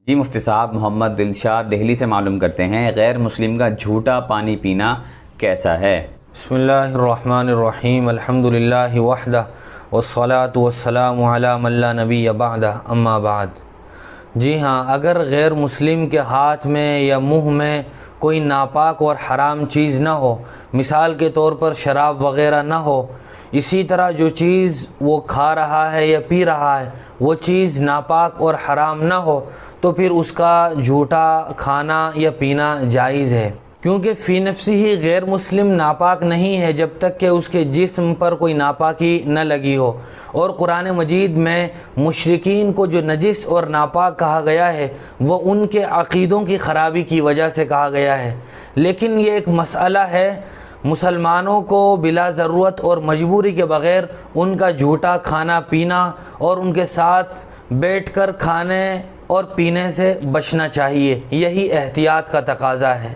جی مفتی صاحب، محمد دلشاد دہلی سے معلوم کرتے ہیں غیر مسلم کا جھوٹا پانی پینا کیسا ہے؟ بسم اللہ الرحمن الرحیم، الحمدللہ وحدہ والصلاة والسلام علی من لا نبی بعدہ، اما بعد۔ جی ہاں، اگر غیر مسلم کے ہاتھ میں یا منہ میں کوئی ناپاک اور حرام چیز نہ ہو، مثال کے طور پر شراب وغیرہ نہ ہو، اسی طرح جو چیز وہ کھا رہا ہے یا پی رہا ہے وہ چیز ناپاک اور حرام نہ ہو، تو پھر اس کا جھوٹا کھانا یا پینا جائز ہے، کیونکہ فی نفسی ہی غیر مسلم ناپاک نہیں ہے جب تک کہ اس کے جسم پر کوئی ناپاکی نہ لگی ہو۔ اور قرآن مجید میں مشرکین کو جو نجس اور ناپاک کہا گیا ہے وہ ان کے عقیدوں کی خرابی کی وجہ سے کہا گیا ہے، لیکن یہ ایک مسئلہ ہے مسلمانوں کو بلا ضرورت اور مجبوری کے بغیر ان کا جھوٹا کھانا پینا اور ان کے ساتھ بیٹھ کر کھانے اور پینے سے بچنا چاہیے، یہی احتیاط کا تقاضا ہے۔